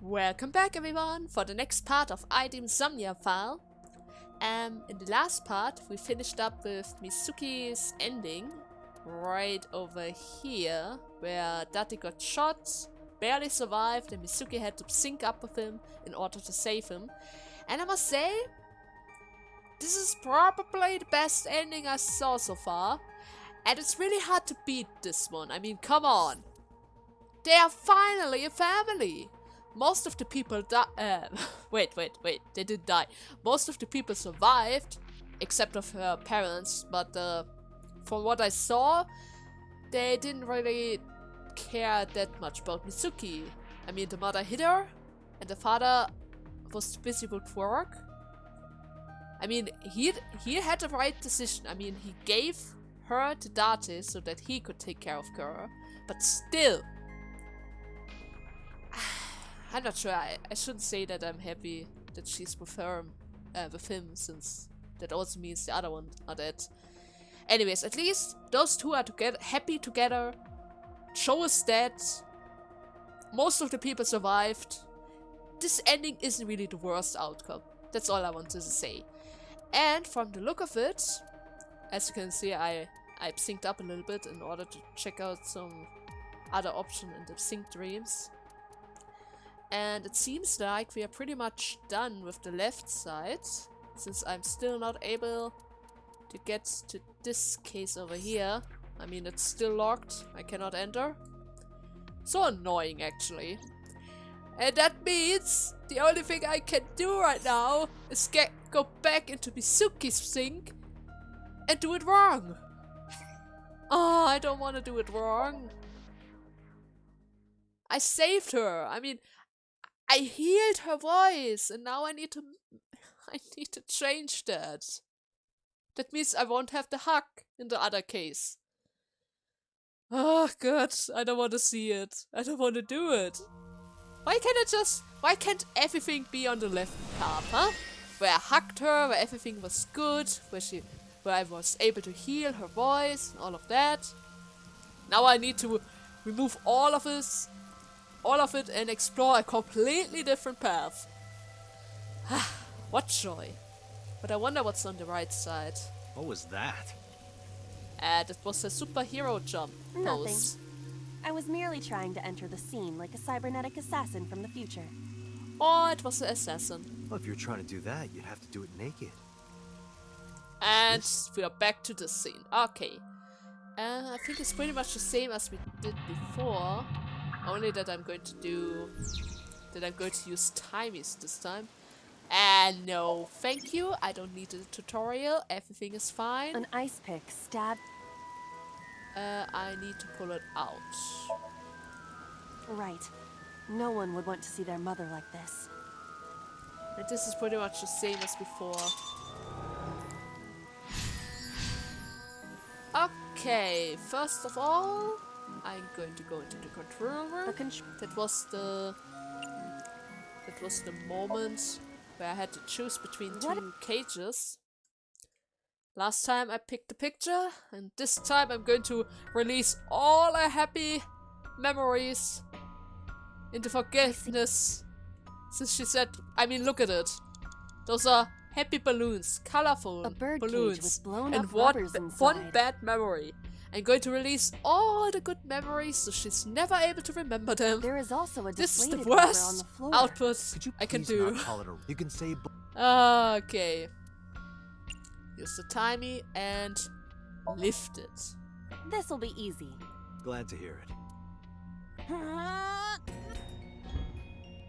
Welcome back everyone for the next part of ID Somnium file. In the last part we finished up with Mizuki's ending right over here where Dati got shot, barely survived, and Mizuki had to sync up with him in order to save him. And I must say, this is probably the best ending I saw so far. And it's really hard to beat this one. I mean, come on. They are finally a family. Most of the people wait, they didn't die. Most of the people survived, except of her parents, but from what I saw, they didn't really care that much about Mizuki. I mean, the mother hid her, and the father was busy with work. I mean, he had the right decision. I mean, he gave her to Date so that he could take care of her, but still, I'm not sure. I shouldn't say that I'm happy that she's with him, since that also means the other one are dead. Anyways, at least those two are happy together. Shows that most of the people survived. This ending isn't really the worst outcome. That's all I wanted to say. And from the look of it, as you can see, I synced up a little bit in order to check out some other option in the sync dreams. And it seems like we are pretty much done with the left side, since I'm still not able to get to this case over here. I mean, it's still locked. I cannot enter. So annoying, actually. And that means the only thing I can do right now is go back into Mizuki's sync and do it wrong. Oh, I don't want to do it wrong. I saved her. I mean, I healed her voice, and now I need to change that. That means I won't have the hug in the other case. Oh god, I don't want to see it. I don't want to do it. Why can't everything be on the left path, huh? Where I hugged her, where everything was good, where I was able to heal her voice, and all of that. Now I need to remove all of it and explore a completely different path. What joy. But I wonder what's on the right side. What was that? That was a superhero jump pose. Nothing. I was merely trying to enter the scene like a cybernetic assassin from the future. Oh, it was an assassin. Well, if you're trying to do that, you'd have to do it naked. And we are back to the scene. Okay. I think it's pretty much the same as we did before. Only that I'm going to use timies this time. And no, thank you. I don't need a tutorial. Everything is fine. An ice pick stabbed. I need to pull it out. Right. No one would want to see their mother like this. And this is pretty much the same as before. Okay, first of all, I'm going to go into the control room. That was the moment where I had to choose between two cages. Last time I picked the picture, and this time I'm going to release all our happy memories into forgiveness. Since she said, I mean, look at it. Those are happy balloons, colorful balloons, with blown and up rubbers inside. one bad memory. I'm going to release all the good memories so she's never able to remember them. There is also a This is the deflated rubber on worst the floor. output I can do. Not call it you can say. Okay. Use the timey and lift it. This'll be easy. Glad to hear it.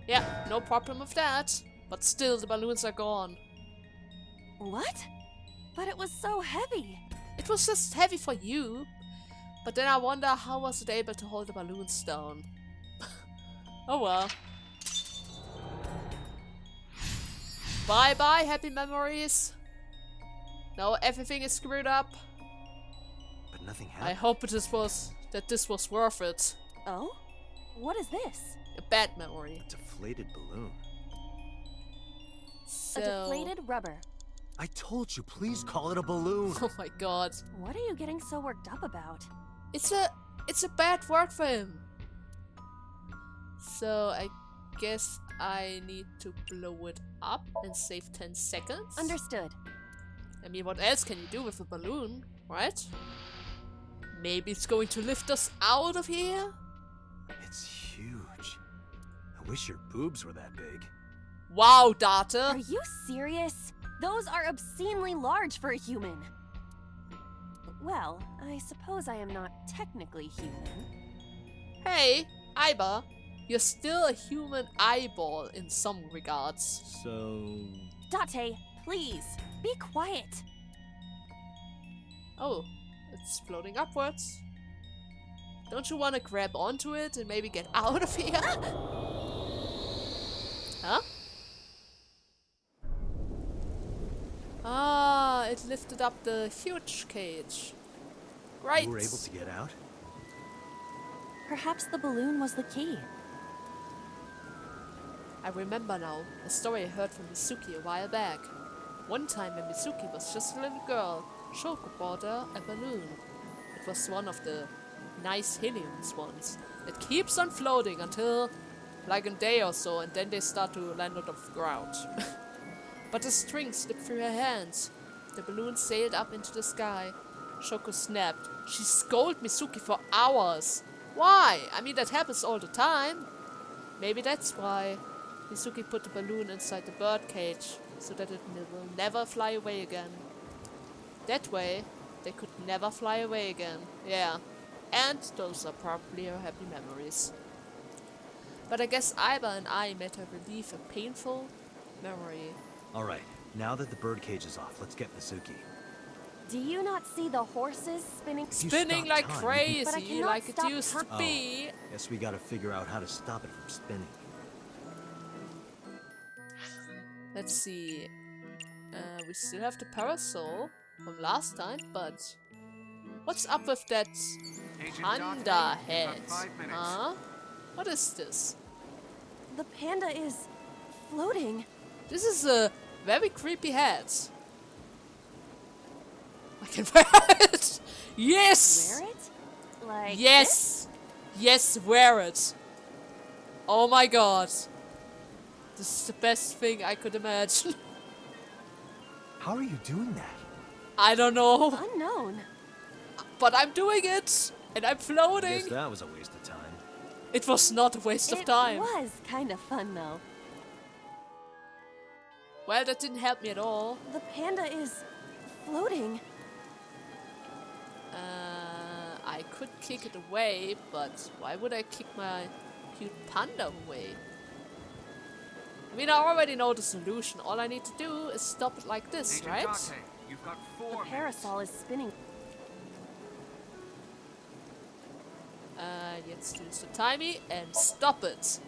Yeah, no problem with that. But still, the balloons are gone. What? But it was so heavy. It was just heavy for you. But then I wonder how was it able to hold the balloons down. Oh well. Bye bye, happy memories. Now everything is screwed up. But nothing happened. I hope this was worth it. Oh? What is this? A bad memory. A deflated balloon. So... A deflated rubber. I told you, please call it a balloon. Oh my god. What are you getting so worked up about? It's a bad word for him. So I guess I need to blow it up and save 10 seconds. Understood. I mean, what else can you do with a balloon, right? Maybe it's going to lift us out of here? It's huge. I wish your boobs were that big. Wow, Data! Are you serious? Those are obscenely large for a human. Well, I suppose I am not technically human. Hey, Iba, you're still a human eyeball in some regards. So... Date, please, be quiet. Oh, it's floating upwards. Don't you want to grab onto it and maybe get out of here? Huh? Ah, it lifted up the huge cage. Right. You were able to get out? Perhaps the balloon was the key. I remember now a story I heard from Mitsuki a while back. One time when Mitsuki was just a little girl, Shoko bought her a balloon. It was one of the nice helium ones. It keeps on floating until like a day or so, and then they start to land on the ground. But the string slipped through her hands. The balloon sailed up into the sky. Shoko snapped. She scolded Mitsuki for hours. Why? I mean, that happens all the time. Maybe that's why Mitsuki put the balloon inside the bird cage, so that it will never fly away again. That way, they could never fly away again. Yeah. And those are probably her happy memories. But I guess Aiba and I made her relieve a painful memory. Alright, now that the birdcage is off, let's get Mitsuki. Do you not see the horses spinning? If you Spinning stop like time, crazy, But I cannot like it stop used to Oh, be. guess we gotta figure out how to stop it from spinning. Let's see. We still have the parasol from last time, but what's up with that panda head? Huh? What is this? The panda is floating. This is a very creepy head. I can wear it. Yes. Wear it? Like this? Yes. Yes, wear it. Oh my god. This is the best thing I could imagine. How are you doing that? I don't know, Unknown. but I'm doing it, and I'm Guess floating. that was a waste of time. It was not a waste of time. It was kind of fun though. Well, that didn't help me at all. The panda is floating. I could kick it away, but why would I kick my cute panda away? I mean, I already know the solution. All I need to do is stop it like this, Agent right? Date, you've got The 4 minutes. parasol is spinning. Let's use the timey and stop it.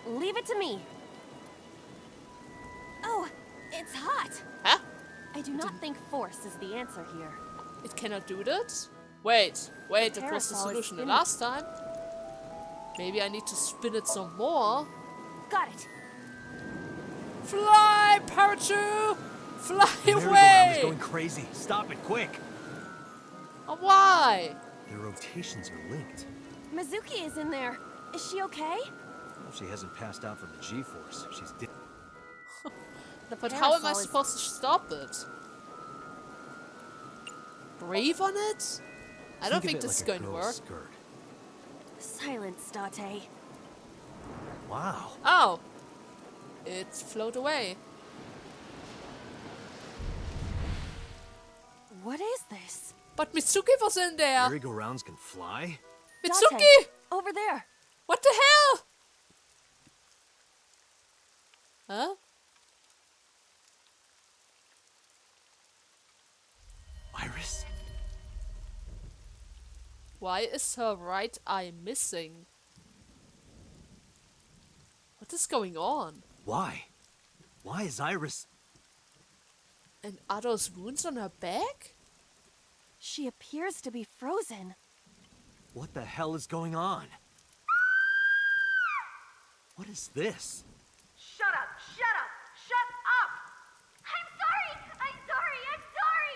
Leave it to me. Oh, it's hot. Huh? I do not think force is the answer here. It cannot do that? Wait, that was the parasol is solution the spinning. last time. Maybe I need to spin it some more. Got it. Fly, Parachu! Fly The merry-go-round away! is going crazy. Stop it, quick! Oh, why? Their rotations are linked. Mizuki is in there. Is she okay? Well, she hasn't passed out from the G-force. She's dead. But how am I Parasol is- supposed to stop it? Breathe on it? I don't think of it this is like going a to girl's work. Skirt. Silence, Date. Wow. Oh! It float away. What is this? But Mitsuki was in there! Merry-go-rounds can fly? Mitsuki! Date, over there. What the hell? Huh? Iris? Why is her right eye missing? What is going on? Why? Why is Iris... And are those wounds on her back? She appears to be frozen. What the hell is going on? What is this? Shut up! Shut up! Shut up! I'm sorry! I'm sorry! I'm sorry!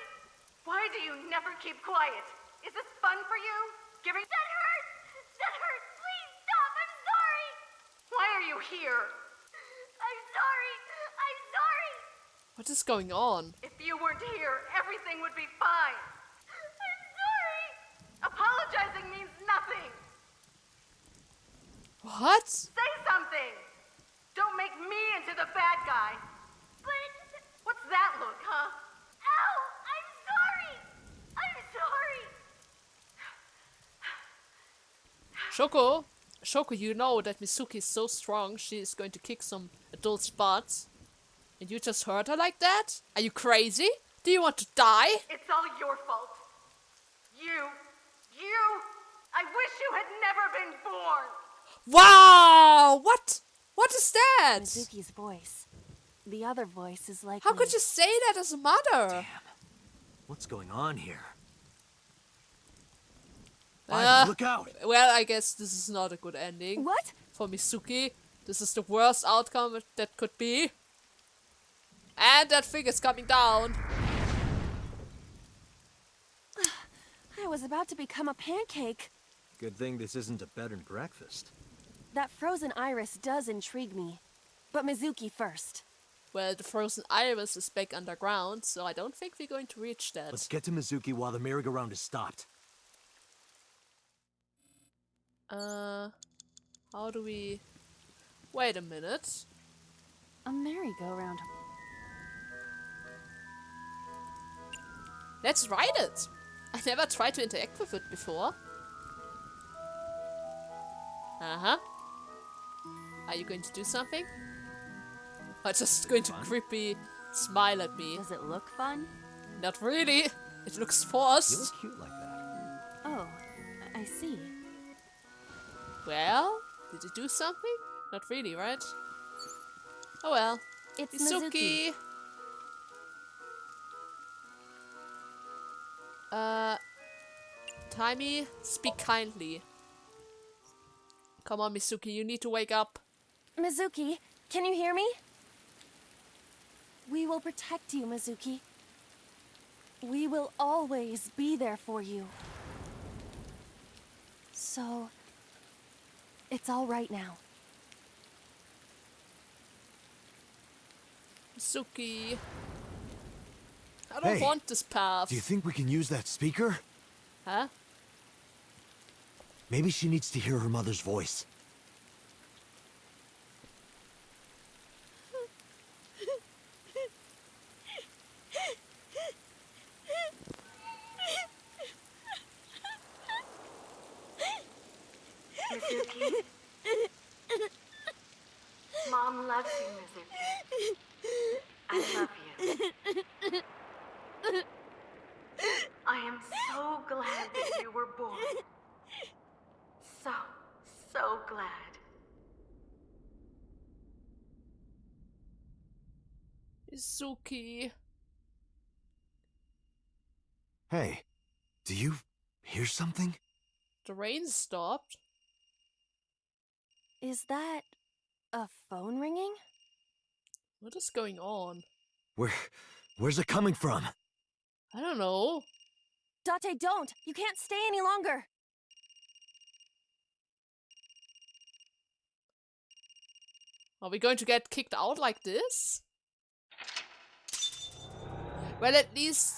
Why do you never keep quiet? Is this fun for you? Giving... That hurts! That hurts! Please stop! I'm sorry! Why are you here? What is going on? If you weren't here, everything would be fine. I'm sorry. Apologizing means nothing. What? Say something. Don't make me into the bad guy. But what's that look, huh? Ow! I'm sorry. I'm sorry. Shoko, you know that Mizuki is so strong, she is going to kick some adults' butts. And you just hurt her like that? Are you crazy? Do you want to die? It's all your fault. You. I wish you had never been born. Wow! What? What is that? Mizuki's voice. The other voice is like. How could you say that as a mother? What's going on here? Uh, Ivy, look out! Well, I guess this is not a good ending. What? For Mizuki. This is the worst outcome that could be. And that figure's coming down. I was about to become a pancake. Good thing this isn't a bed and breakfast. That frozen iris does intrigue me. But Mizuki first. Well, the frozen iris is back underground, so I don't think we're going to reach that. Let's get to Mizuki while the merry-go-round is stopped. How do we... Wait a minute. A merry-go-round. Let's ride it! I never tried to interact with it before. Uh-huh. Are you going to do something? Or just going to creepy smile at me? Does it look fun? Not really. It looks You forced. look cute like that. Oh, I see. Well, did it do something? Not really, right? Oh well. It's Mizuki. Timey, speak kindly. Come on, Mizuki, you need to wake up. Mizuki, can you hear me? We will protect you, Mizuki. We will always be there for you. So, it's all right now. Mizuki. I don't Hey, want this path. Do you think we can use that speaker? Huh? Maybe she needs to hear her mother's voice. Mizuki. Mom loves you, Mizuki. I love you. I am so glad that you were born. So glad. Mizuki. Hey, do you hear something? The rain stopped. Is that a phone ringing? What is going on? Where's it coming from? I don't know. Date, don't! You can't stay any longer! Are we going to get kicked out like this? Well, at least...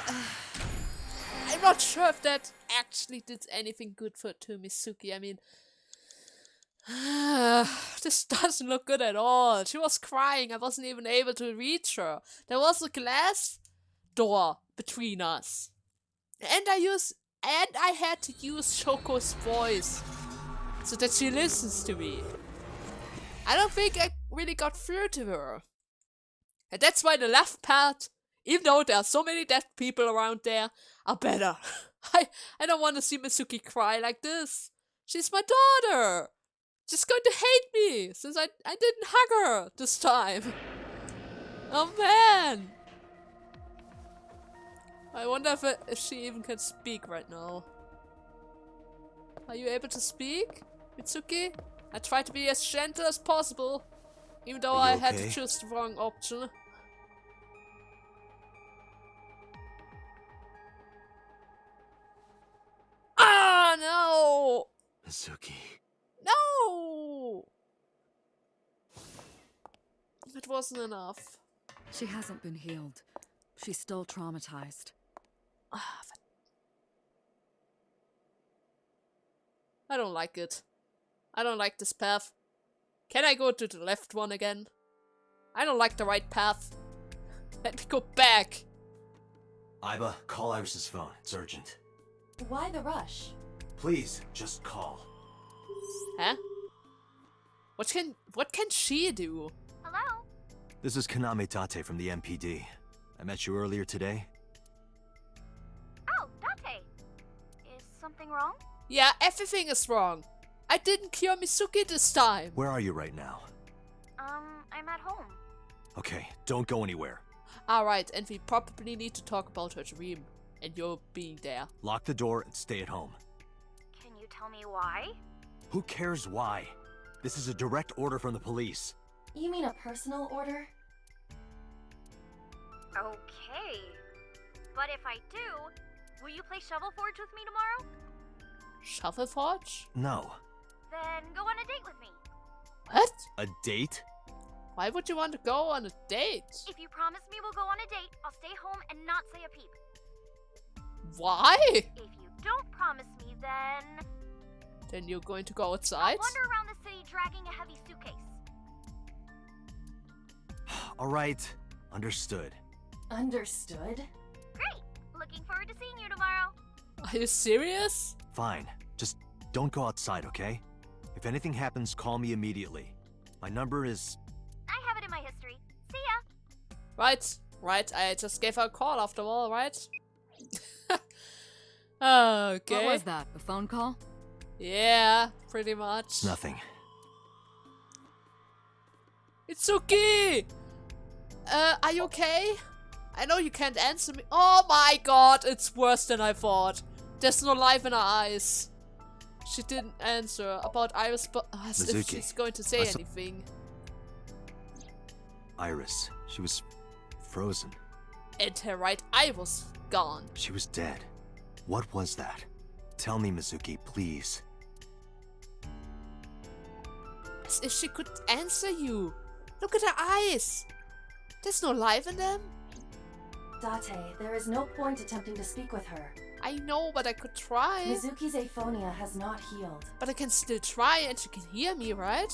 I'm not sure if that actually did anything good to Mizuki. I mean... this doesn't look good at all. She was crying. I wasn't even able to reach her. There was a glass door between us. And I had to use Shoko's voice so that she listens to me. I don't think I really got through to her. And that's why the left part, even though there are so many dead people around there, are better. I don't want to see Mizuki cry like this. She's my daughter. She's going to hate me since I didn't hug her this time. Oh man. I wonder if she even can speak right now. Are you able to speak, Mitsuki? I tried to be as gentle as possible, even though I had to choose the wrong option. Ah, no! Mizuki. No! It wasn't enough. She hasn't been healed. She's still traumatized. I don't like it. I don't like this path. Can I go to the left one again? I don't like the right path. Let me go back. Iba, call Iris's phone. It's urgent. Why the rush? Please, just call. Huh? What can she do? Hello? This is Kaname Tate from the MPD. I met you earlier today. Oh, Date. Is something wrong? Yeah, everything is wrong. I didn't cure Mizuki this time. Where are you right now? I'm at home. Okay, don't go anywhere. Alright, and we probably need to talk about her dream. And you're being there. Lock the door and stay at home. Can you tell me why? Who cares why? This is a direct order from the police. You mean a personal order? Okay. But if I do, will you play Shovel Forge with me tomorrow? Shuffleforge? No. Then go on a date with me. What? A date? Why would you want to go on a date? If you promise me we'll go on a date, I'll stay home and not say a peep. Why? If you don't promise me, then Then you're going to go I'll outside? wander around the city dragging a heavy suitcase. Alright, understood. Understood? Great! Looking forward to seeing you tomorrow. Are you serious? Fine, just don't go outside, okay? If anything happens, call me immediately. My number is... I have it in my history. See ya! Right, I just gave her a call after all, right? Okay. What was that? A phone call? Yeah, pretty much. nothing. Itsuki! Are you okay? I know you can't answer me. Oh my god, it's worse than I thought. There's no life in her eyes. She didn't answer about Iris, but as if Mizuki, she's going to say I saw- anything. Iris, she was frozen. And her right eye was gone. She was dead. What was that? Tell me, Mizuki, please. As if she could answer you. Look at her eyes. There's no life in them. Date, there is no point attempting to speak with her. I know, but I could try. Mizuki's aphonia has not healed. But I can still try and she can hear me, right?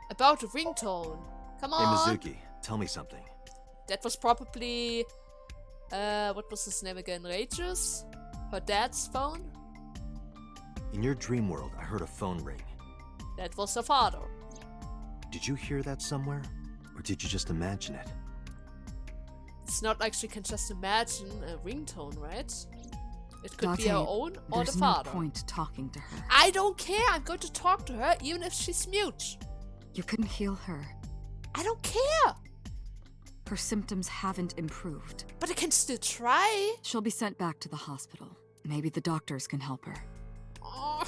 About the ringtone. Come Hey, on. Mizuki, tell me something. That was probably... what was his name again? Regis? Her dad's phone? In your dream world, I heard a phone ring. That was her father. Did you hear that somewhere? Or did you just imagine it? It's not like she can just imagine a ringtone, right? It could be Date, her own or the there's no father. point talking to her. I don't care. I'm going to talk to her even if she's mute. You couldn't heal her. I don't care. Her symptoms haven't improved. But I can still try. She'll be sent back to the hospital. Maybe the doctors can help her. Oh.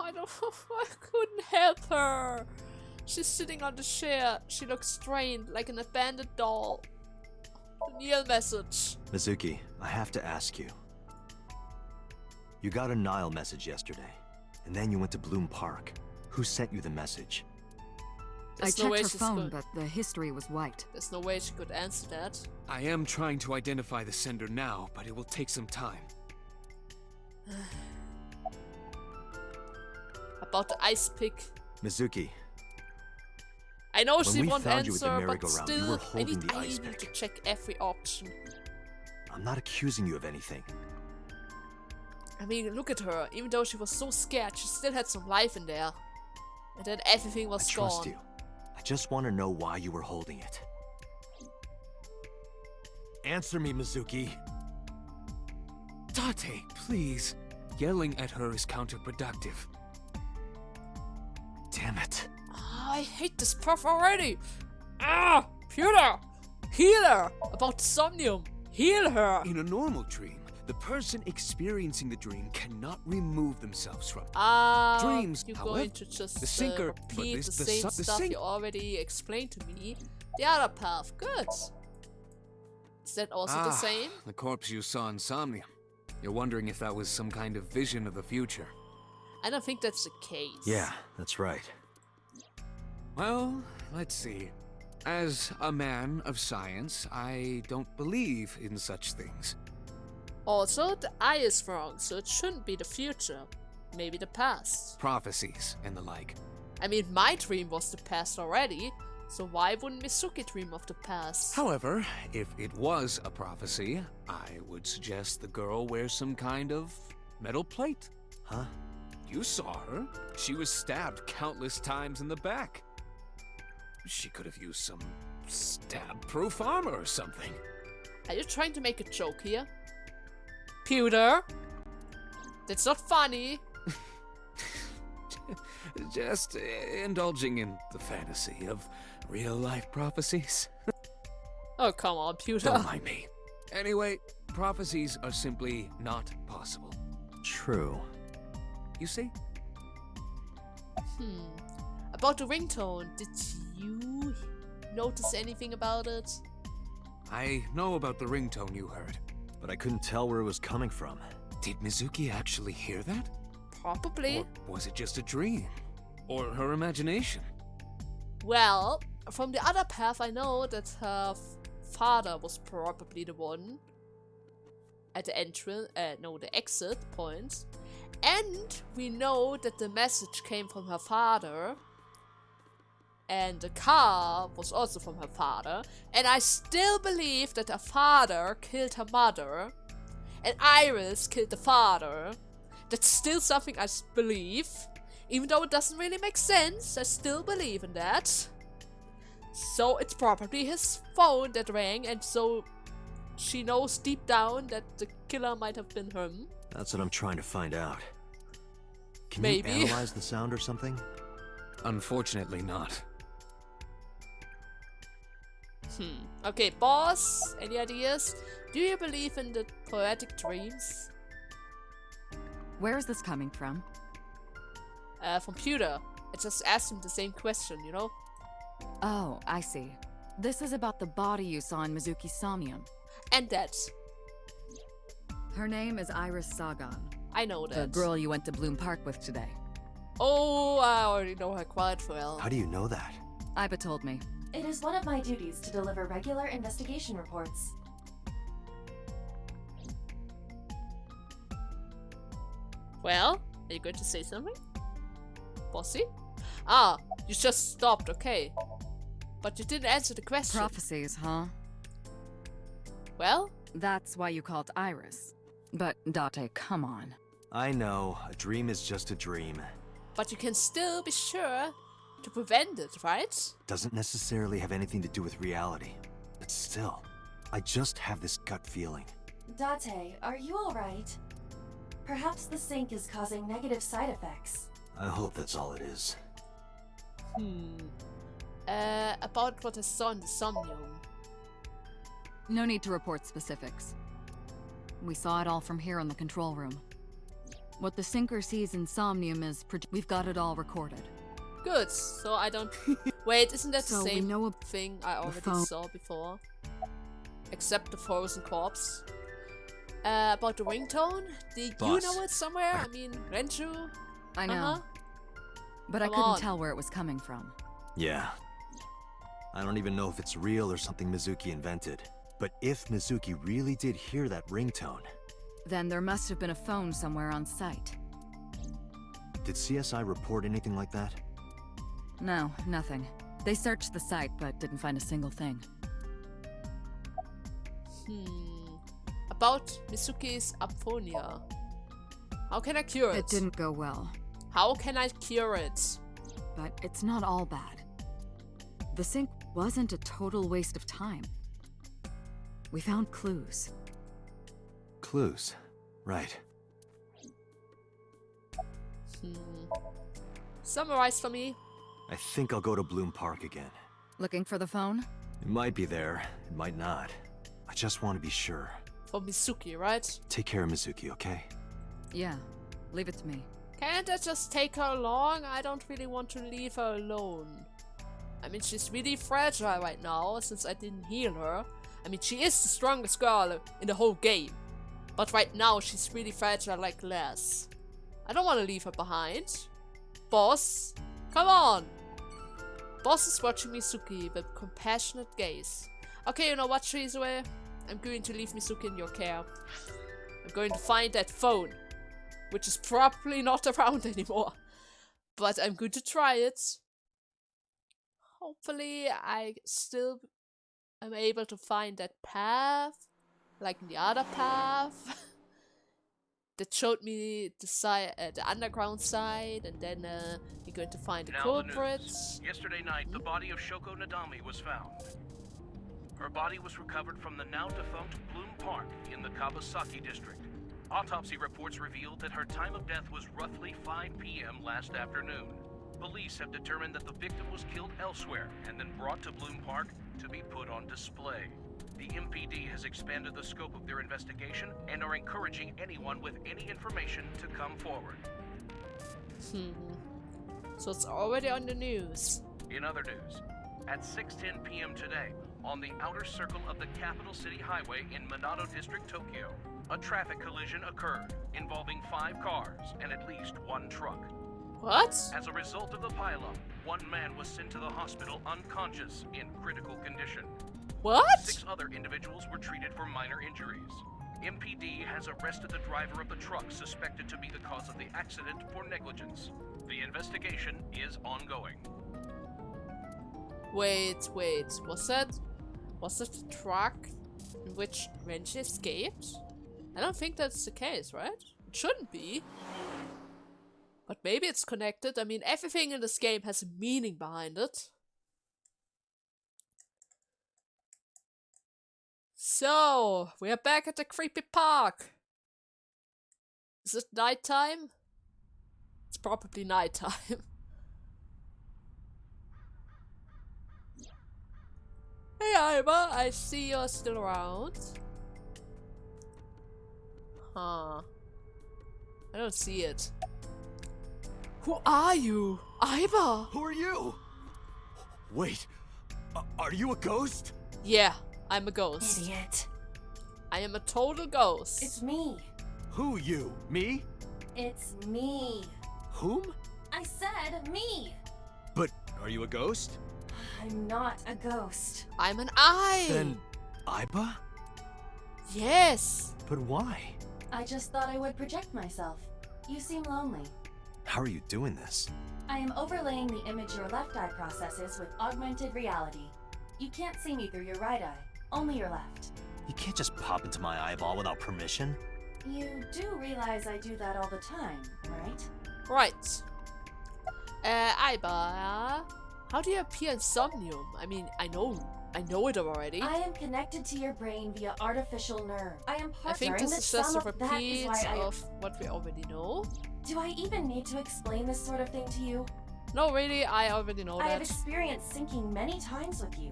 I couldn't help her. She's sitting on the chair. She looks strained, like an abandoned doll. Neil message. Mizuki, I have to ask you. You got a Nile message yesterday, and then you went to Bloom Park. Who sent you the message? There's I no way checked her she's phone, good. but the history was wiped. There's no way she could answer that. I am trying to identify the sender now, but it will take some time. About the ice pick. Mizuki, I know When she we wont found you at the answer, but merry-go-round, you still, were I holding need, the I ice need to pick. check every option. I'm not accusing you of anything. I mean, look at her. Even though she was so scared, she still had some life in there. And then everything was I trust gone. you. I just want to know why you were holding it. Answer me, Mizuki. Date, please. Yelling at her is counterproductive. Damn it. Oh, I hate this puff already. Ah, Pewter, heal her. About Somnium, heal her. In a normal dream, the person experiencing the dream cannot remove themselves from it. Dreams, you're however, going to just the sinker- but repeat this- the the same su- the stuff sink- you already explained to me. The other path, good. Is that also the same? The corpse you saw in Somnium. You're wondering if that was some kind of vision of the future. I don't think that's the case. Yeah, that's right. Well, let's see. As a man of science, I don't believe in such things. Also, the eye is wrong, so it shouldn't be the future. Maybe the past. Prophecies and the like. I mean, my dream was the past already, so why wouldn't Mizuki dream of the past? However, if it was a prophecy, I would suggest the girl wears some kind of metal plate. Huh? You saw her. She was stabbed countless times in the back. She could have used some stab-proof armor or something. Are you trying to make a joke here? Pewter? That's not funny. Just indulging in the fantasy of real-life prophecies. Oh, come on, Pewter. Don't mind me. Anyway, prophecies are simply not possible. True. You see? About the ringtone, did you notice anything about it? I know about the ringtone you heard. But I couldn't tell where it was coming from. Did Mizuki actually hear that? Probably. Or was it just a dream? Or her imagination? Well, from the other path, I know that her father was probably the one at the entrance, the exit point. And we know that the message came from her father. And the car was also from her father. And I still believe that her father killed her mother. And Iris killed the father. That's still something I believe. Even though it doesn't really make sense, I still believe in that. So it's probably his phone that rang, and so she knows deep down that the killer might have been him. That's what I'm trying to find out. Can Maybe. you analyze the sound or something? Unfortunately not. Okay, boss, any ideas? Do you believe in the poetic dreams? Where is this coming from? From Pewter. I just asked him the same question, you know? Oh, I see. This is about the body you saw in Mizuki's Somnium. And that. Her name is Iris Sagan, I know the that. girl you went to Bloom Park with today. Oh, I already know her quite well. How do you know that? Iba told me. It is one of my duties to deliver regular investigation reports. Well, are you going to say something? Bossy? Ah, you just stopped, okay. But you didn't answer the question. Prophecies, huh? Well, That's why you called Iris. But, Date, come on. I know, a dream is just a dream. but you can still be sure to prevent it, right? Doesn't necessarily have anything to do with reality. But still, I just have this gut feeling. Date, are you alright? Perhaps the sink is causing negative side effects. I hope that's all it is. About what I saw in the Somnium. No need to report specifics. We saw it all from here in the control room. What the sinker sees in Somnium is we've got it all recorded. Good, so I don't... Wait, isn't that the So we same know thing I already phone- saw before? Except the frozen corpse. About the ringtone? Did you Boss. know it somewhere? I mean, Renju? I know. Uh-huh. But I Come couldn't on. tell where it was coming from. Yeah. I don't even know if it's real or something Mizuki invented. But if Mizuki really did hear that ringtone, Then there must have been a phone somewhere on site. did CSI report anything like that? No, nothing. They searched the site, but didn't find a single thing. About Mizuki's aphonia. How can I cure it? It didn't go well. How can I cure it? But it's not all bad. The sink wasn't a total waste of time. We found clues. Clues. Right. Summarize for me. I think I'll go to Bloom Park again. Looking for the phone? It might be there, it might not. I just want to be sure. For Mizuki, right? Take care of Mizuki, okay? Yeah. Leave it to me. Can't I just take her along? I don't really want to leave her alone. I mean, she's really fragile right now, since I didn't heal her. I mean, she is the strongest girl in the whole game. But right now, she's really fragile like glass. I don't want to leave her behind. Boss, come on! Boss is watching Mizuki with compassionate gaze. Okay, you know what, Shizue? I'm going to leave Mizuki in your care. I'm going to find that phone, which is probably not around anymore. But I'm going to try it. Hopefully, I still am able to find that path, like the other path that showed me the underground side, and then we're going to find the culprits. Yesterday night, the body of Shoko Nadami was found. Her body was recovered from the now-defunct Bloom Park in the Kawasaki district. Autopsy reports revealed that her time of death was roughly 5 p.m. last afternoon. Police have determined that the victim was killed elsewhere and then brought to Bloom Park to be put on display. The MPD has expanded the scope of their investigation and are encouraging anyone with any information to come forward. So it's already on the news. In other news, at 6:10 p.m. today, on the outer circle of the Capital City Highway in Minato District, Tokyo, a traffic collision occurred involving 5 cars and at least 1 truck. What? As a result of the pileup, 1 man was sent to the hospital unconscious in critical condition. What? 6 other individuals were treated for minor injuries. MPD has arrested the driver of the truck suspected to be the cause of the accident for negligence. The investigation is ongoing. Wait. Was that the truck in which Renji escaped? I don't think that's the case, right? It shouldn't be. But maybe it's connected. I mean, everything in this game has a meaning behind it. So, we are back at the creepy park. Is it nighttime? It's probably nighttime. Hey Aiba, I see you're still around. Huh. I don't see it. Who are you? Aiba! Who are you? Wait, are you a ghost? Yeah, I'm a ghost. Idiot. I am a total ghost. It's me. Who you? Me? It's me. Whom? I said me. But are you a ghost? I'm not a ghost. I'm an eye! Then Aiba? Yes! But why? I just thought I would project myself. You seem lonely. How are you doing this? I am overlaying the image your left eye processes with augmented reality. You can't see me through your right eye, only your left. You can't just pop into my eyeball without permission. You do realize I do that all the time, right? Right. Aiba, how do you appear in Somnium? I mean, I know it already. I am connected to your brain via artificial nerve. I am I think partnering this that is just a some of that is repeat why of what we already know. Do I even need to explain this sort of thing to you? No, really, I already know I have that. experienced syncing many times with you.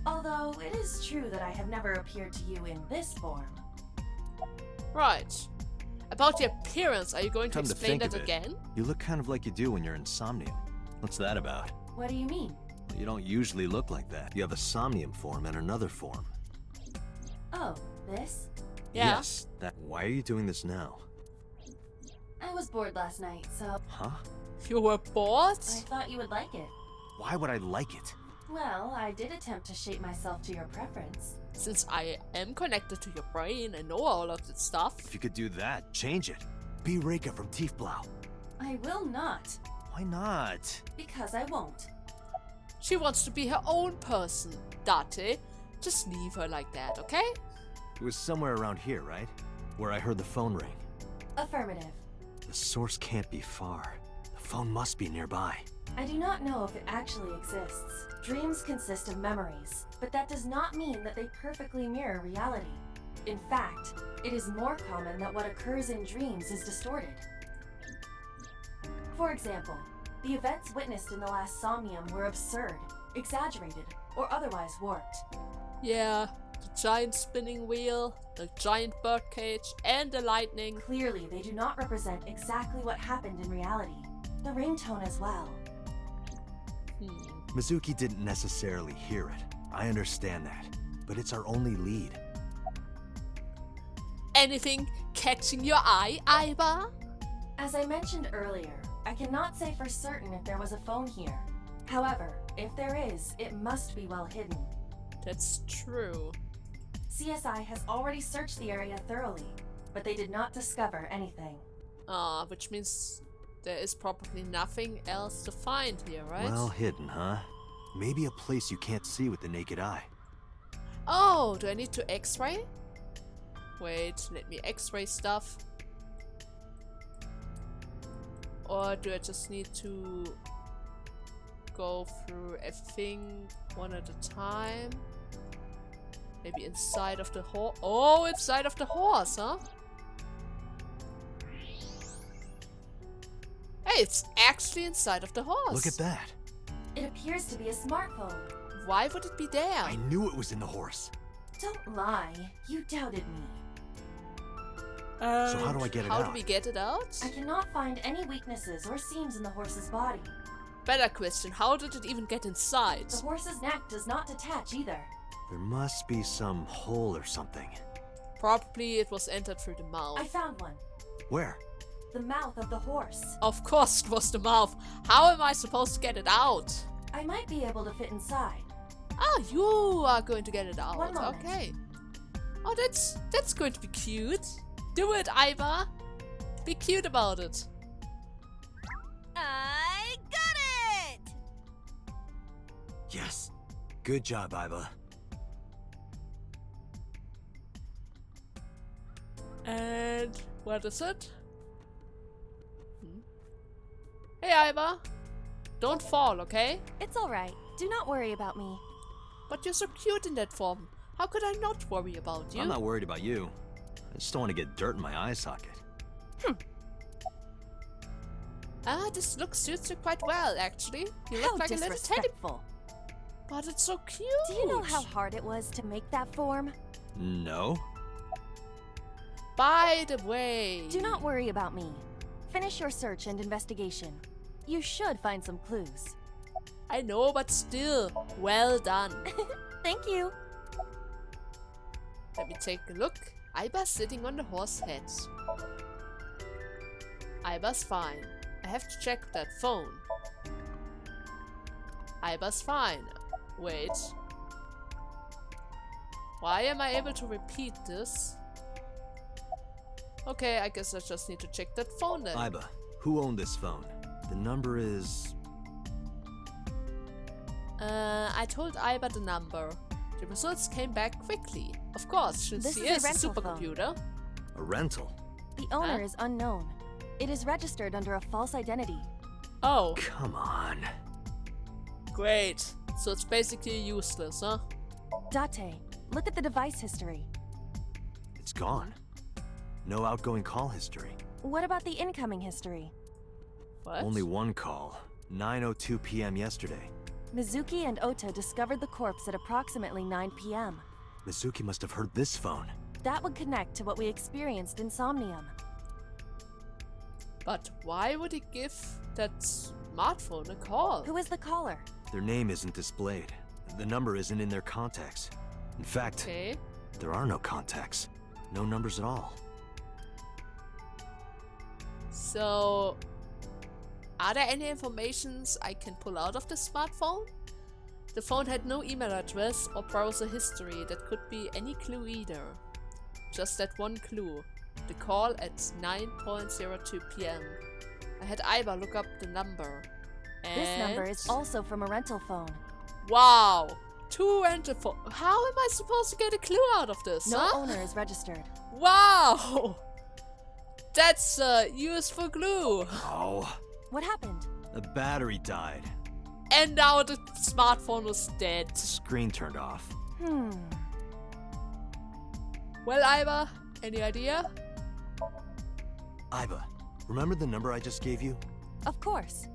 Although it is true that I have never appeared to you in this form. Right. About the appearance, are you going to Come to explain think that of it, again? You look kind of like you do when you're in Somnium. What's that about? What do you mean? You don't usually look like that. You have a Somnium form and another form. Oh, this? Yeah. Yes, that. Why are you doing this now? I was bored last night, so Huh? You were bored? I thought you would like it. Why would I like it? Well, I did attempt to shape myself to your preference. Since I am connected to your brain and know all of that stuff. If you could do that, change it. Be Reika from Tiefblau. I will not, Why not? because I won't. She wants to be her own person. Date, just leave her like that, okay? It was somewhere around here, right? Where I heard the phone ring. Affirmative. The source can't be far. The phone must be nearby. I do not know if it actually exists. Dreams consist of memories, but that does not mean that they perfectly mirror reality. In fact, it is more common that what occurs in dreams is distorted. For example, the events witnessed in the last Somnium were absurd, exaggerated, or otherwise warped. Yeah, the giant spinning wheel, the giant birdcage, and the lightning. Clearly, they do not represent exactly what happened in reality. The ringtone as well. Mizuki didn't necessarily hear it. I understand that. But it's our only lead. Anything catching your eye, Aiba? As I mentioned earlier, I cannot say for certain if there was a phone here. However, if there is, it must be well hidden. That's true. CSI has already searched the area thoroughly, but they did not discover anything. Which means there is probably nothing else to find here, right? Well hidden, huh? Maybe a place you can't see with the naked eye. Oh, do I need to x-ray? Wait, let me x-ray stuff. Or do I just need to go through everything one at a time? Maybe inside of the horse. Oh, inside of the horse, huh? Hey, it's actually inside of the horse. Look at that. It appears to be a smartphone. Why would it be there? I knew it was in the horse. Don't lie. You doubted me. So how do I get it How out? do we get it out? I cannot find any weaknesses or seams in the horse's body. Better question, how did it even get inside? The horse's neck does not detach either. There must be some hole or something. Probably it was entered through the mouth. I found one. Where? The mouth of the horse. Of course it was the mouth. How am I supposed to get it out? I might be able to fit inside. Ah, you are going to get it out. One moment. Okay. Oh, that's going to be cute. Do it, Iva. Be cute about it. I got it! Yes. Good job, Iva. And what is it? Hey, Iva. Don't fall, okay? It's alright. Do not worry about me. But you're so cute in that form. How could I not worry about you? I'm not worried about you. I just don't want to get dirt in my eye socket. This look suits you quite well, actually. You How look like a little teddy. disrespectful. But it's so cute. Do you know how hard it was to make that form? No. By the way... Do not worry about me. Finish your search and investigation. You should find some clues. I know, but still, well done. Thank you. Let me take a look. Iva's sitting on the horse's head. Iva's fine. I have to check that phone. Iva's fine. Wait. Why am I able to repeat this? Okay, I guess I just need to check that phone then. Iva, who owned this phone? The number is... I told Iva the number. The results came back quickly. Of course, since This she is is a a rental phone. supercomputer. a rental. The owner Huh? is unknown. It is registered under a false identity. Oh, Come on. great. So it's basically useless, huh? Date, look at the device history. It's gone. No outgoing call history. What about the incoming history? What? Only one call. 9:02 p.m. yesterday. Mizuki and Ota discovered the corpse at approximately 9 p.m. Mizuki must have heard this phone. That would connect to what we experienced in Somnium. But why would he give that smartphone a call? Who is the caller? Their name isn't displayed. The number isn't in their contacts. In fact, Okay. there are no contacts. No numbers at all. So, are there any informations I can pull out of the smartphone? The phone had no email address or browser history that could be any clue either. Just that one clue. The call at 9:02 p.m. I had Iva look up the number. This number And- is also from a rental phone. Wow! 2 rental phone. How am I supposed to get a clue out of this, No huh? owner is registered. Wow! That's a useful clue. Oh, What happened? the battery died. And now the smartphone was dead. Screen turned off. Well, Iva, any idea? Iva, remember the number I just gave you? Of course.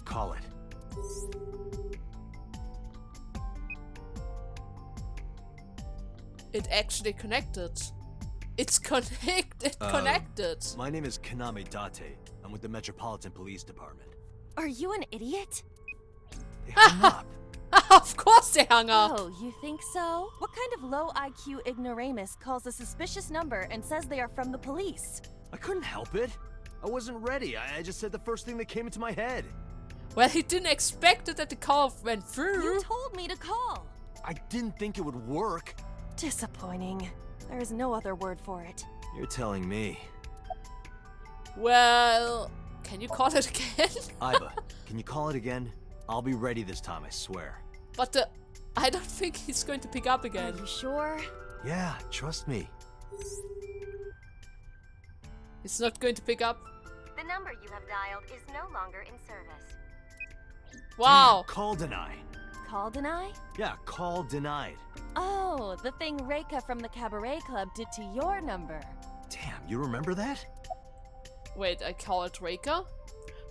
Call it. It actually connected. It's connected. Connected. My name is Kaname Date. I'm with the Metropolitan Police Department. Are you an idiot? They hung up. Of course they hung up. Oh, you think so? What kind of low IQ ignoramus calls a suspicious number and says they are from the police? I couldn't help it. I wasn't ready. I just said the first thing that came into my head. Well, he didn't expect it that the call went through. You told me to call. I didn't think it would work. Disappointing. There is no other word for it. You're telling me. Well, can you call it again? Iba, can you call it again? I'll be ready this time, I swear. But I don't think he's going to pick up Are again. you sure? Yeah, trust me. He's not going to pick up. The number you have dialed is no longer in service. Wow. Call deny. Call deny? Yeah, call denied. Oh, the thing Reika from the Cabaret Club did to your number. Damn, you remember that? Wait, I called Reika?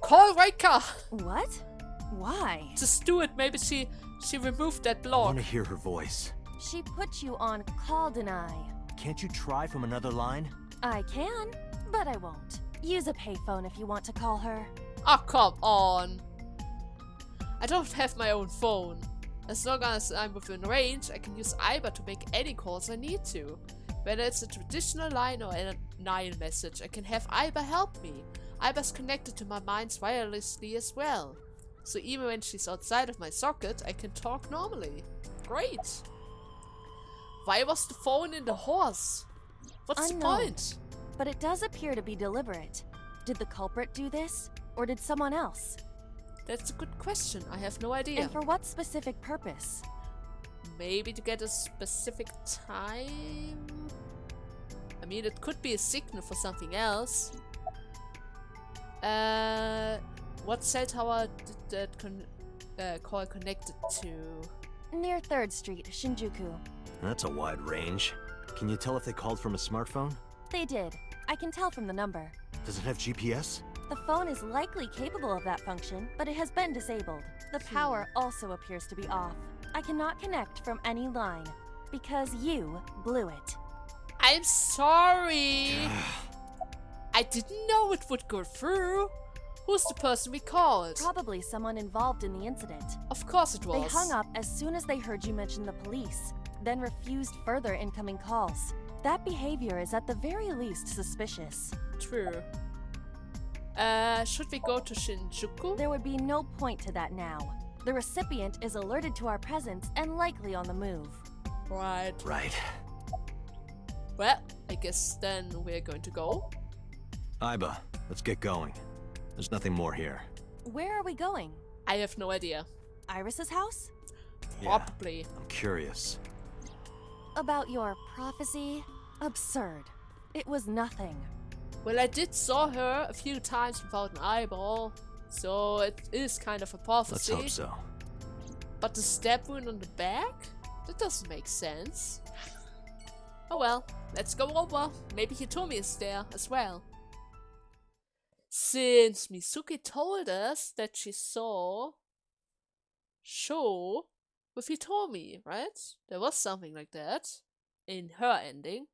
Call Reika! What? Why? Just do it. Maybe she removed that I block. want to hear her voice. She put you on call deny. Can't you try from another line? I can, but I won't. Use a payphone if you want to call her. Oh, come on. I don't have my own phone. As long as I'm within range, I can use Iba to make any calls I need to. Whether it's a traditional line or a Nile message, I can have Iba help me. Iba's connected to my minds wirelessly as well. So even when she's outside of my socket, I can talk normally. Great. Why was the phone in the horse? What's the Unknown. point? But it does appear to be deliberate. Did the culprit do this? Or did someone else? That's a good question. I have no idea. And for what specific purpose? Maybe to get a specific time? I mean, it could be a signal for something else. What cell tower did that call connected to? Near 3rd Street, Shinjuku. That's a wide range. Can you tell if they called from a smartphone? They did. I can tell from the number. Does it have GPS? The phone is likely capable of that function, but it has been disabled. The power also appears to be off. I cannot connect from any line, because you blew it. I'm sorry. I didn't know it would go through. Who's the person we called? Probably someone involved in the incident. Of course it was. They hung up as soon as they heard you mention the police, then refused further incoming calls. That behavior is at the very least suspicious. True. Should we go to Shinjuku? There would be no point to that now. The recipient is alerted to our presence and likely on the move. Right. Right. Well, I guess then we're going to go. Iba, let's get going. There's nothing more here. Where are we going? I have no idea. Iris's house? Probably. I'm curious. About your prophecy? Absurd. It was nothing. Well, I did saw her a few times without an eyeball, so it is kind of a prophecy. Let's hope so. But the stab wound on the back? That doesn't make sense. Oh well, let's go over. Maybe Hitomi is there as well. Since Mizuki told us that she saw Sho with Hitomi, right? There was something like that in her ending.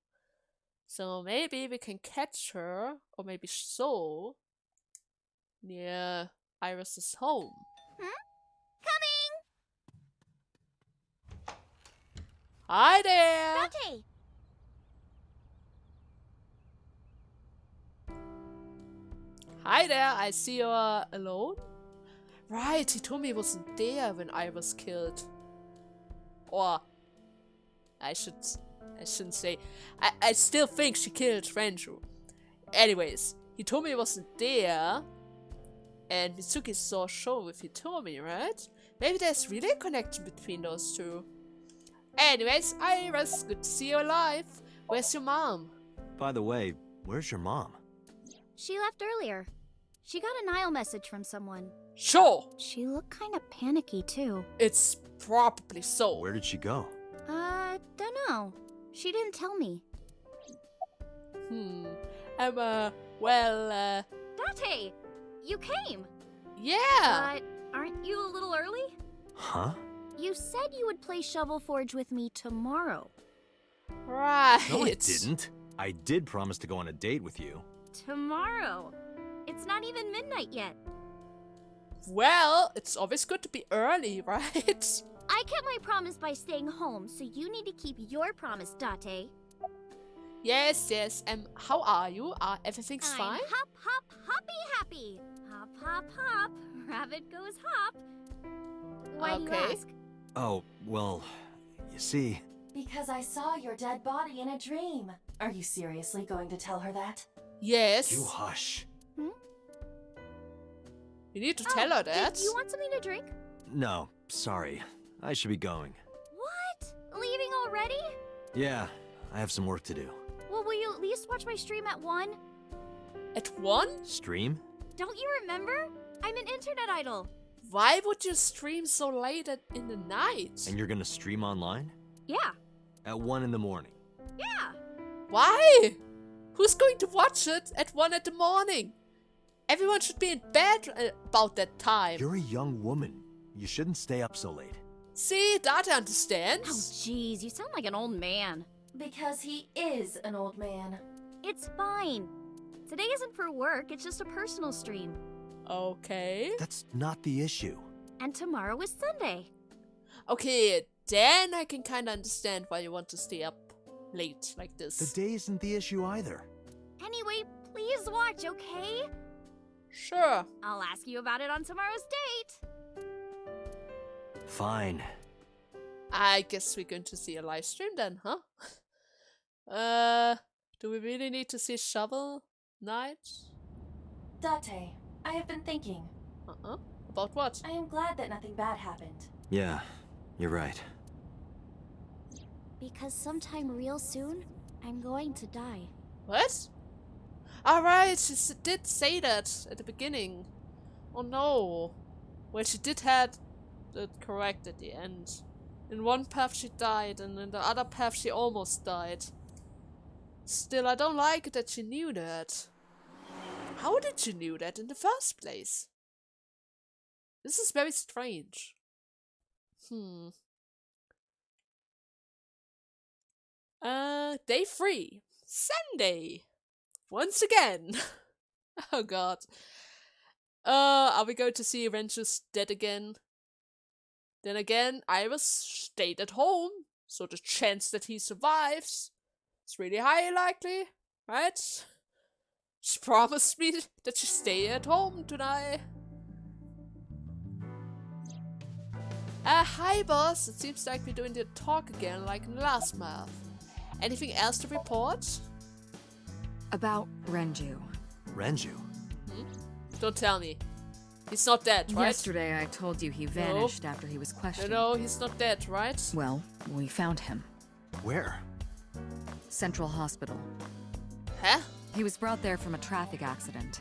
So maybe we can catch her, or maybe Sho, near Iris's home. Coming! Hi there! Dante! Hi there, I see you're alone. Right, Hitomi wasn't there when I was killed. Or I shouldn't say. I still think she killed Renju. Anyways, Hitomi wasn't there. And Mitsuki saw Sho with Hitomi, right? Maybe there's really a connection between those two. Anyways, Iris, good to see you alive. Where's your mom? By the way, where's your mom? She left earlier. She got a Nile message from someone. Sure! She looked kind of panicky, too. It's probably so. Where did she go? Dunno. She didn't tell me. Date! You came! Yeah! But aren't you a little early? Huh? You said you would play Shovel Forge with me tomorrow. Right. No, I didn't. I did promise to go on a date with you. Tomorrow? It's not even midnight yet. Well, it's always good to be early, right? I kept my promise by staying home, so you need to keep your promise, Date. Yes, yes. How are you? Everything's I'm fine? hop, hop, hoppy happy. Hop, hop, hop. Rabbit goes hop. Why do you Okay. ask? Oh, well, you see... Because I saw your dead body in a dream. Are you seriously going to tell her that? Yes. You hush. You need to tell her that. Do you want something to drink? No, sorry. I should be going. What? Leaving already? Yeah, I have some work to do. Well, will you at least watch my stream at 1? At 1? Stream? Don't you remember? I'm an internet idol. Why would you stream so late in the night? And you're gonna stream online? Yeah. At 1 in the morning. Yeah. Why? Who's going to watch it at 1 in the morning? Everyone should be in bed about that time. You're a young woman. You shouldn't stay up so late. See, that Oh, understands. jeez, you sound like an old man. Because he is an old man. It's fine. Today isn't for work, it's just a personal stream. Okay. That's not the issue. And tomorrow is Sunday. Okay, then I can kind of understand why you want to stay up late like The this. day isn't the issue either. Anyway, please watch, okay? Sure. I'll ask you about it on tomorrow's date. Fine. I guess we're going to see a live stream then, huh? Do we really need to see Shovel Knight? Date, I have been thinking. About what? I am glad that nothing bad happened. Yeah, you're right. Because sometime real soon, I'm going to die. What? Alright, she did say that at the beginning. Oh no. Well, she did had it correct at the end. In one path she died, and in the other path she almost died. Still, I don't like it that she knew that. How did she knew that in the first place? This is very strange. Day 3. Sunday. Once again. Oh god. Are we going to see Renju's dead again? Then again, Iris stayed at home, so the chance that he survives is really high likely, right? She promised me that she'd stay at home tonight. Hi boss, it seems like we're doing the talk again like in the last month. Anything else to report? About Renju. Renju? Don't tell me. He's not dead, right? Yesterday I told you he vanished after he was questioned. No, he's not dead, right? Well, we found him. Where? Central Hospital. Huh? He was brought there from a traffic accident.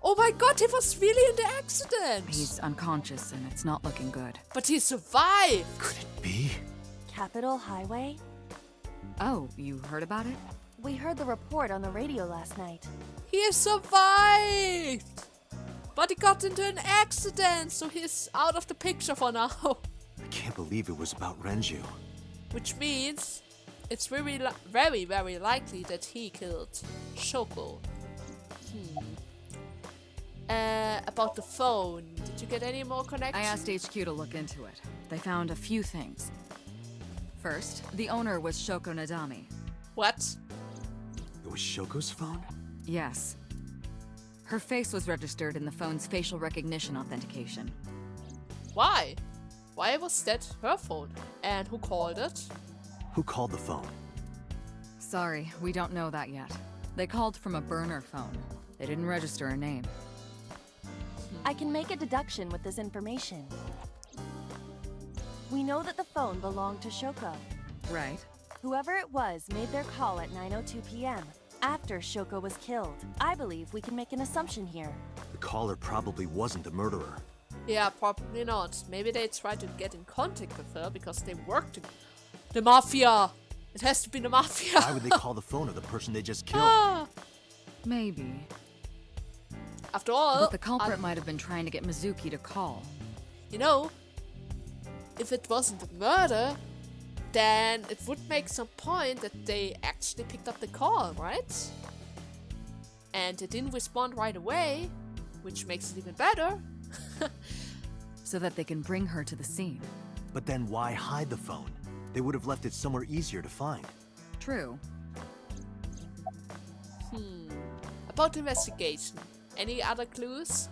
Oh my god, he was really in the accident! He's unconscious and it's not looking good. But he survived! Could it be? Capitol Highway? Oh, you heard about it? We heard the report on the radio last night. He survived! But he got into an accident, so he's out of the picture for now. I can't believe it was about Renju. Which means it's very, very likely that he killed Shoko. About the phone. Did you get any more connections? I asked HQ to look into it. They found a few things. First, the owner was Shoko Nadami. What? It was Shoko's phone? Yes. Her face was registered in the phone's facial recognition authentication. Why? Why was that her phone? And who called it? Who called the phone? Sorry, we don't know that yet. They called from a burner phone. They didn't register a name. I can make a deduction with this information. We know that the phone belonged to Shoko. Right. Whoever it was made their call at 9:02 p.m. after Shoko was killed. I believe we can make an assumption here. The caller probably wasn't the murderer. Yeah, probably not. Maybe they tried to get in contact with her because they worked together. The Mafia! It has to be the Mafia! Why would they call the phone of the person they just killed? Ah! Maybe. After all, But the culprit might have been trying to get Mizuki to call. you know, if it wasn't a murder, then it would make some point that they actually picked up the call, right? And they didn't respond right away, which makes it even better. So that they can bring her to the scene. But then why hide the phone? They would have left it somewhere easier to find. True. About the investigation. Any other clues?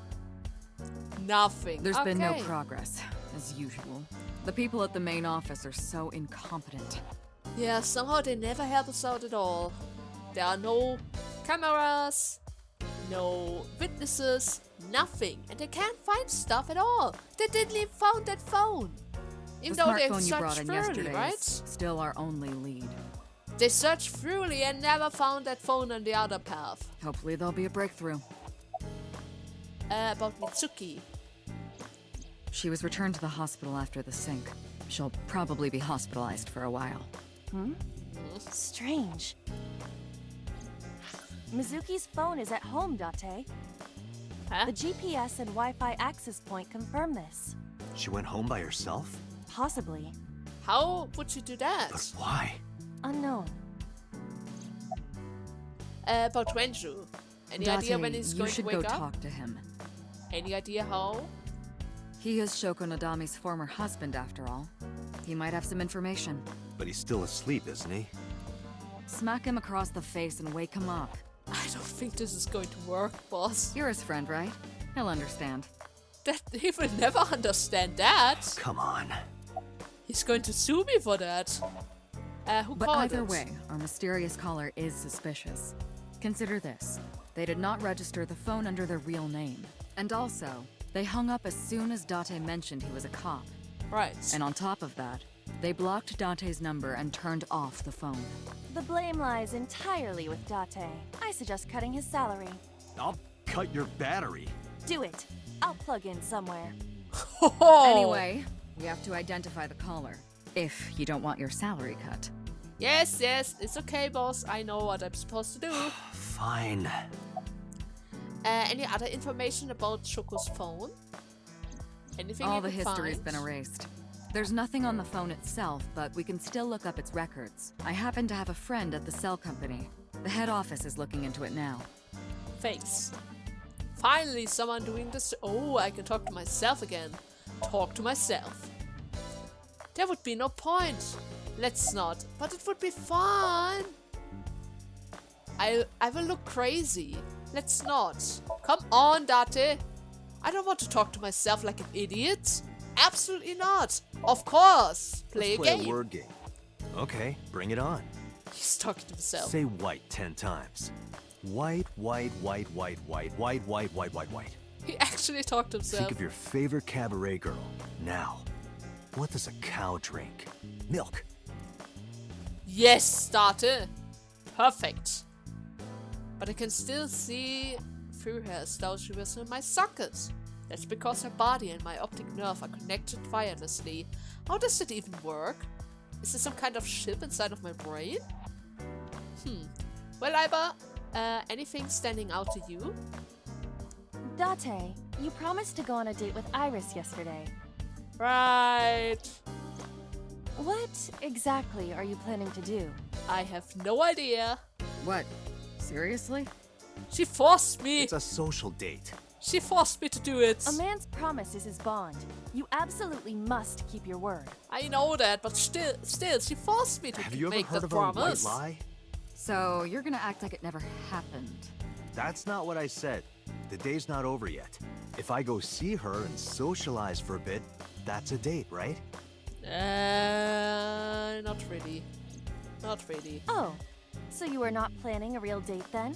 Nothing. There's been no Okay. progress, as usual. The people at the main office are so incompetent. Yeah, somehow they never help us out at all. There are no cameras, no witnesses, nothing. And they can't find stuff at all. They didn't even found that phone. Even The though they smartphone you brought searched in thoroughly, yesterday right? is still our only lead. They searched thoroughly and never found that phone on the other path. Hopefully there'll be a breakthrough. About Mitsuki. She was returned to the hospital after the sync. She'll probably be hospitalized for a while. Strange. Mizuki's phone is at home, Date. Huh? The GPS and Wi-Fi access point confirm this. She went home by herself? Possibly. How would you do that? But why? Unknown. About Renju. Any idea when he's you going to should wake go up? talk to him. Any idea how? He is Shoko Nadami's former husband, after all. He might have some information. But he's still asleep, isn't he? Smack him across the face and wake him up. I don't think this is going to work, boss. You're his friend, right? He'll understand. That he will never understand that. Come on. He's going to sue me for that. Who But called either it? way, our mysterious caller is suspicious. Consider this. They did not register the phone under their real name. And also, they hung up as soon as Date mentioned he was a cop. Right. And on top of that, they blocked Date's number and turned off the phone. The blame lies entirely with Date. I suggest cutting his salary. I'll cut your battery. Do it. I'll plug in somewhere. Anyway, we have to identify the caller. If you don't want your salary cut. Yes, it's okay, boss. I know what I'm supposed to do. Fine. Any other information about Shoko's phone? Anything All you the could history's find? been erased. There's nothing on the phone itself, but we can still look up its records. I happen to have a friend at the cell company. The head office is looking into it now. Thanks. Finally, someone doing this. Oh, I can talk to myself again. Talk to myself. There would be no point. Let's not. But it would be fun. I will look crazy. Let's not. Come on, Date. I don't want to talk to myself like an idiot. Absolutely not. Of course. Play Let's a game. a word game. Okay, bring it on. He's talking to himself. Say white 10 times. White, white, white, white, white, white, white, white, white, white. He actually talked to himself. Think of your favorite cabaret girl. Now, what does a cow drink? Milk. Yes, Date. Perfect. But I can still see through her as though she was in my socket. That's because her body and my optic nerve are connected wirelessly. How does it even work? Is there some kind of chip inside of my brain? Well, Iba, anything standing out to you? Date, you promised to go on a date with Iris yesterday. Right. What exactly are you planning to do? I have no idea. What? Seriously? She forced me. It's a social date. She forced me to do it. A man's promise is his bond. You absolutely must keep your word. I know that, but still, she forced me to Have you ever make heard the of a white promise. lie? So, you're gonna act like it never happened. That's not what I said. The day's not over yet. If I go see her and socialize for a bit, that's a date, right? Not really. Not really. Oh, so you are not planning a real date then?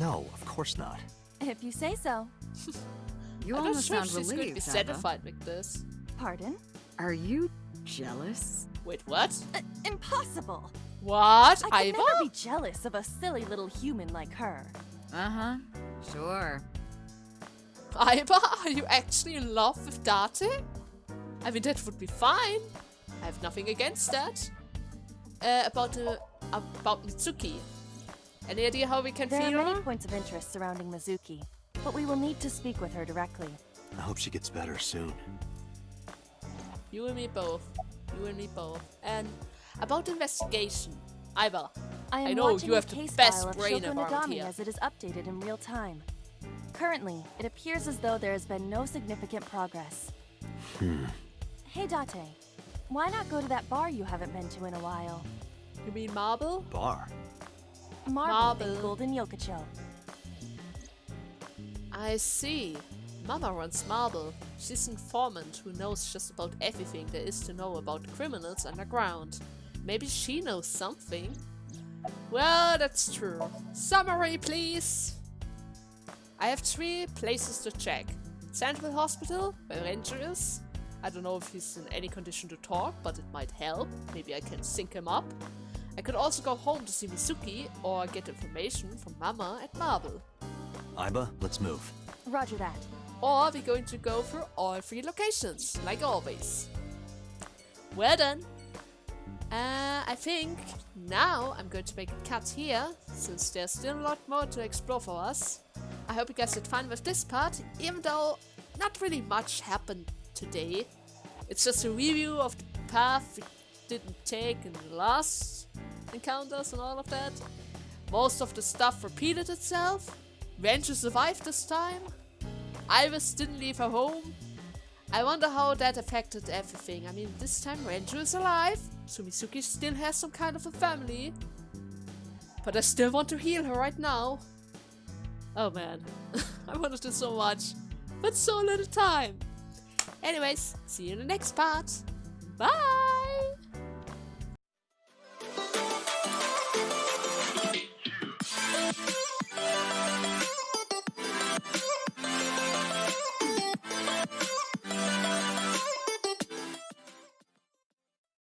No, of course not. If you say so. You I'm not almost sure if sound she's going to be relieved, Abba. satisfied with this. Pardon? Are you jealous? Wait, what? Impossible! What? I could Iva? never be jealous of a silly little human like her. Uh-huh. Sure. Iva, are you actually in love with Date? I mean, that would be fine. I have nothing against that. About Mitsuki. Any idea how we can There feel are many her? points of interest surrounding Mizuki, but we will need to speak with her directly. I hope she gets better soon. You and me both. You and me both. And about the investigation. Iva, I am I know watching you the have the case best file of brain Shoko around Nadami here. as it is updated in real time. Currently, it appears as though there has been no significant progress. Hey Date, why not go to that bar you haven't been to in a while? You mean marble? Bar. Marble Marble. and Golden Yokocho. I see. Mama runs Marble. She's an informant who knows just about everything there is to know about criminals underground. Maybe she knows something. Well, that's true. Summary, please. I have 3 places to check. Central Hospital, where Ranger is. I don't know if he's in any condition to talk, but it might help. Maybe I can sync him up. I could also go home to see Mizuki or get information from Mama at Marble. Iba, let's move. Roger that. Or we're going to go for all 3 locations, like always. Well done. I think now I'm going to make a cut here, since there's still a lot more to explore for us. I hope you guys had fun with this part, even though not really much happened today. It's just a review of the path we didn't take in the last encounters and all of that. Most of the stuff repeated itself. Ranger survived this time. Iris didn't leave her home. I wonder how that affected everything. I mean, this time Ranger is alive, so Mizuki still has some kind of a family. But I still want to heal her right now. Oh man, I wanted this so much, but so little time. Anyways, see you in the next part. Bye!